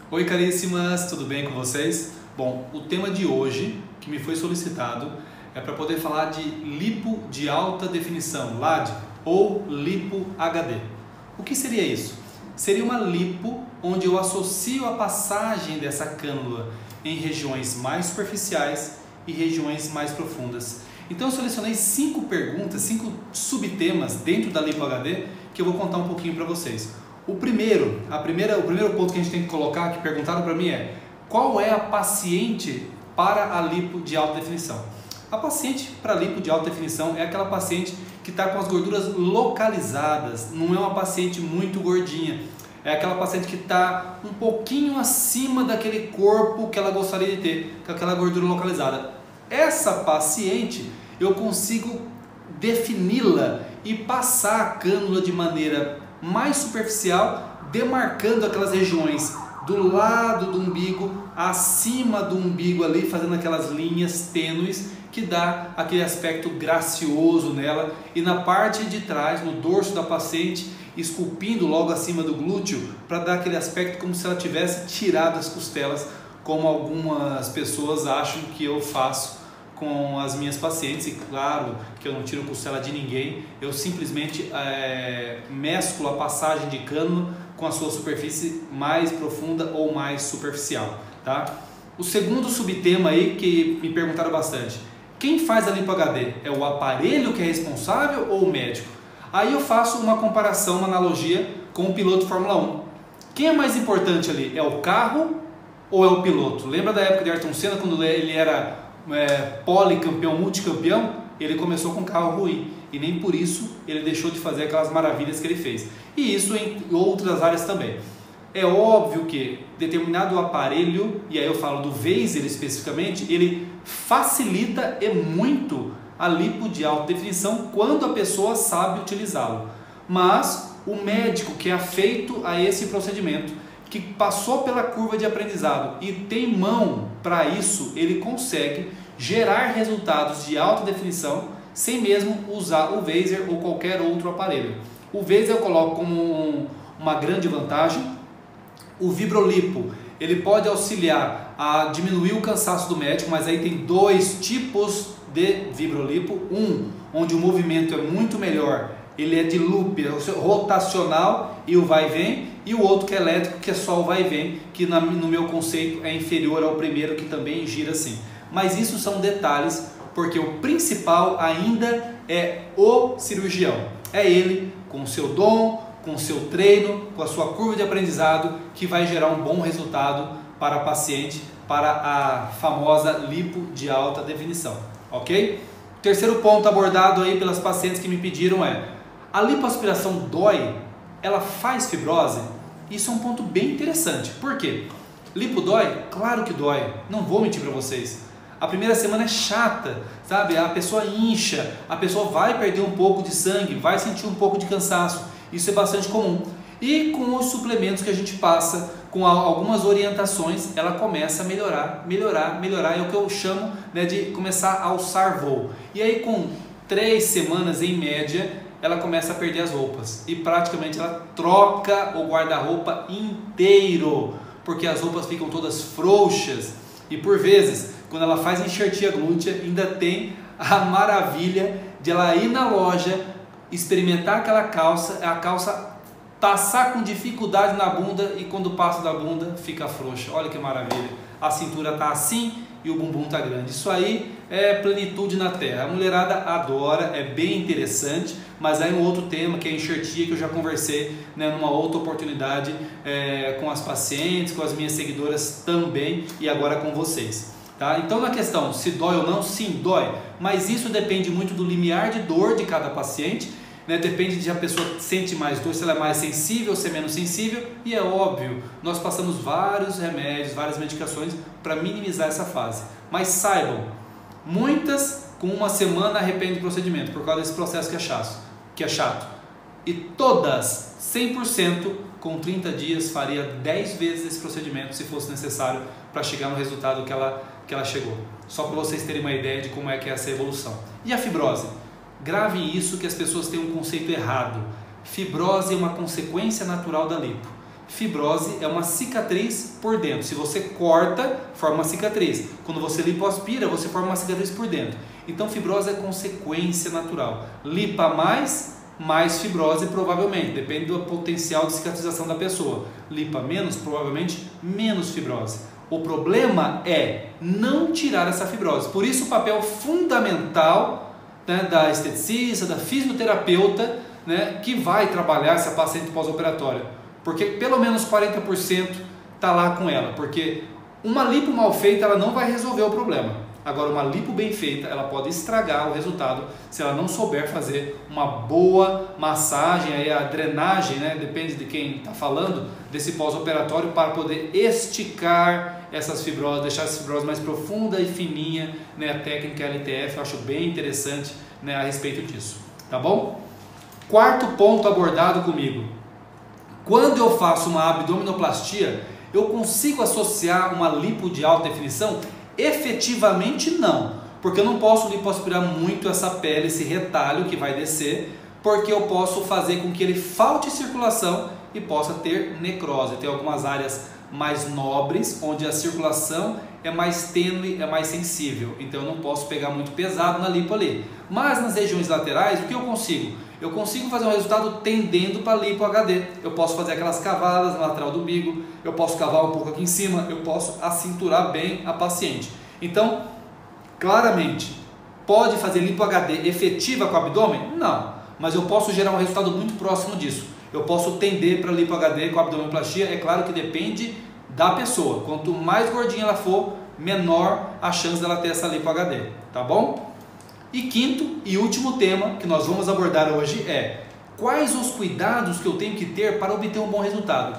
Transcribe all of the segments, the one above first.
Oi caríssimas, tudo bem com vocês? Bom, o tema de hoje que me foi solicitado é para poder falar de lipo de alta definição, LAD, ou lipo HD. O que seria isso? Seria uma lipo onde eu associo a passagem dessa cânula em regiões mais superficiais e regiões mais profundas. Então eu selecionei 5 perguntas, 5 subtemas dentro da lipo HD que eu vou contar um pouquinho para vocês. O primeiro ponto que a gente tem que colocar, que perguntaram para mim é: qual é a paciente para a lipo de alta definição? A paciente para lipo de alta definição é aquela paciente que está com as gorduras localizadas, não é uma paciente muito gordinha, é aquela paciente que está um pouquinho acima daquele corpo que ela gostaria de ter, com aquela gordura localizada. Essa paciente eu consigo defini-la e passar a cânula de maneira mais superficial, demarcando aquelas regiões do lado do umbigo, acima do umbigo ali, fazendo aquelas linhas tênues que dá aquele aspecto gracioso nela, e na parte de trás, no dorso da paciente, esculpindo logo acima do glúteo, para dar aquele aspecto como se ela tivesse tirado as costelas, como algumas pessoas acham que eu faço com as minhas pacientes. E claro que eu não tiro costela de ninguém, eu simplesmente mesclo a passagem de cânula com a sua superfície mais profunda ou mais superficial, tá? O segundo subtema aí que me perguntaram bastante: quem faz a lipo HD? É o aparelho que é responsável ou o médico? Aí eu faço uma comparação, uma analogia com o piloto de Fórmula 1. Quem é mais importante ali? É o carro ou é o piloto? Lembra da época de Ayrton Senna, quando ele era policampeão, multicampeão? Ele começou com um carro ruim e nem por isso ele deixou de fazer aquelas maravilhas que ele fez. E isso em outras áreas também. É óbvio que determinado aparelho, e aí eu falo do Vaser especificamente, ele facilita e muito a lipo de alta definição quando a pessoa sabe utilizá-lo. Mas o médico que é afeito a esse procedimento, que passou pela curva de aprendizado e tem mão para isso, ele consegue gerar resultados de alta definição sem mesmo usar o Vaser ou qualquer outro aparelho. O Vaser eu coloco como uma grande vantagem. O Vibrolipo, ele pode auxiliar a diminuir o cansaço do médico, mas aí tem 2 tipos de Vibrolipo. Um, onde o movimento é muito melhor, ele é de loop, rotacional e o vai e vem, e o outro que é elétrico, que é só o vai e vem, que no meu conceito é inferior ao primeiro, que também gira assim. Mas isso são detalhes, porque o principal ainda é o cirurgião. É ele, com o seu dom, com o seu treino, com a sua curva de aprendizado, que vai gerar um bom resultado para a paciente, para a famosa lipo de alta definição, ok? Terceiro ponto abordado aí pelas pacientes que me pediram é: a lipoaspiração dói? Ela faz fibrose? Isso é um ponto bem interessante. Por quê? Lipo dói? Claro que dói, não vou mentir para vocês. A primeira semana é chata, sabe? A pessoa incha, a pessoa vai perder um pouco de sangue, vai sentir um pouco de cansaço. Isso é bastante comum. E com os suplementos que a gente passa, com algumas orientações, ela começa a melhorar. É o que eu chamo, né, de começar a alçar voo. E aí com 3 semanas em média, ela começa a perder as roupas. E praticamente ela troca o guarda-roupa inteiro, porque as roupas ficam todas frouxas. E por vezes, quando ela faz enxertia glútea, ainda tem a maravilha de ela ir na loja, experimentar aquela calça, a calça passar com dificuldade na bunda, e quando passa da bunda fica frouxa. Olha que maravilha, a cintura está assim e o bumbum está grande. Isso aí é plenitude na terra. A mulherada adora, é bem interessante. Mas aí um outro tema que é a enxertia, que eu já conversei, né, numa outra oportunidade com as pacientes, com as minhas seguidoras também, e agora com vocês. Tá? Então na questão se dói ou não, sim, dói, mas isso depende muito do limiar de dor de cada paciente, né? Depende de a pessoa sente mais dor, se ela é mais sensível ou se é menos sensível, e é óbvio, nós passamos vários remédios, várias medicações para minimizar essa fase. Mas saibam, muitas com 1 semana arrependem do procedimento por causa desse processo que é chato, e todas, 100%, com 30 dias faria 10 vezes esse procedimento se fosse necessário para chegar no resultado que ela chegou. Só para vocês terem uma ideia de como é que é essa evolução. E a fibrose? Gravem isso, que as pessoas têm um conceito errado. Fibrose é uma consequência natural da lipo. Fibrose é uma cicatriz por dentro. Se você corta, forma uma cicatriz. Quando você lipoaspira, você forma uma cicatriz por dentro. Então, fibrose é consequência natural. Lipa mais fibrose provavelmente. Depende do potencial de cicatrização da pessoa. Lipa menos, provavelmente menos fibrose. O problema é não tirar essa fibrose. Por isso, o papel fundamental, né, da esteticista, da fisioterapeuta, né, que vai trabalhar essa paciente pós-operatória. Porque pelo menos 40% está lá com ela. Porque uma lipo mal feita, ela não vai resolver o problema. Agora, uma lipo bem feita, ela pode estragar o resultado se ela não souber fazer uma boa massagem, aí a drenagem, né, depende de quem está falando, desse pós-operatório para poder esticar essas fibroses, deixar essa fibrose mais profunda e fininha, né, a técnica LTF, eu acho bem interessante, né, a respeito disso, tá bom? Quarto ponto abordado comigo. Quando eu faço uma abdominoplastia, eu consigo associar uma lipo de alta definição? Efetivamente não, porque eu não posso lipoaspirar muito essa pele, esse retalho que vai descer, porque eu posso fazer com que ele falte circulação e possa ter necrose. Tem algumas áreas mais nobres, onde a circulação é mais tênue, é mais sensível, então eu não posso pegar muito pesado na lipo ali. Mas nas regiões laterais, o que eu consigo? Eu consigo fazer um resultado tendendo para lipo HD. Eu posso fazer aquelas cavadas na lateral do umbigo, eu posso cavar um pouco aqui em cima, eu posso acinturar bem a paciente. Então, claramente, pode fazer lipo HD efetiva com o abdômen? Não, mas eu posso gerar um resultado muito próximo disso. Eu posso tender para lipo HD com a abdominoplastia, é claro que depende da pessoa. Quanto mais gordinha ela for, menor a chance dela ter essa lipo HD, tá bom? E quinto e último tema que nós vamos abordar hoje é: quais os cuidados que eu tenho que ter para obter um bom resultado?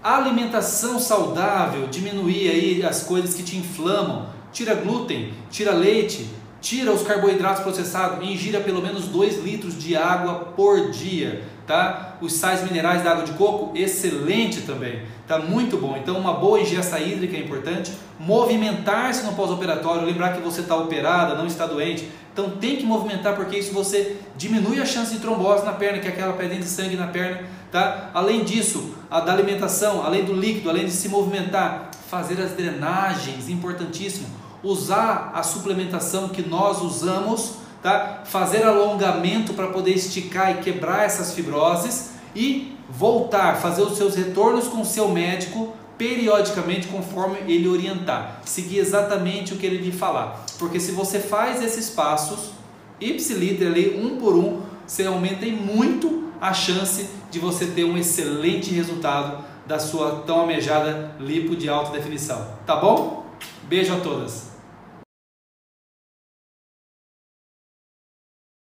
A alimentação saudável, diminuir aí as coisas que te inflamam, tira glúten, tira leite, tira os carboidratos processados, ingira pelo menos 2 litros de água por dia, tá? Os sais minerais da água de coco, excelente também, tá muito bom. Então uma boa ingesta hídrica é importante, movimentar-se no pós-operatório, lembrar que você está operada, não está doente, então tem que movimentar, porque isso você diminui a chance de trombose na perna, que é aquela pedrinha de sangue na perna, tá? Além disso, da alimentação, além do líquido, além de se movimentar, fazer as drenagens, importantíssimo, usar a suplementação que nós usamos, tá? Fazer alongamento para poder esticar e quebrar essas fibroses e voltar, fazer os seus retornos com o seu médico periodicamente conforme ele orientar, seguir exatamente o que ele lhe falar, porque se você faz esses passos ipsiliter ali, um por um, você aumenta em muito a chance de você ter um excelente resultado da sua tão almejada lipo de alta definição, tá bom? Beijo a todas!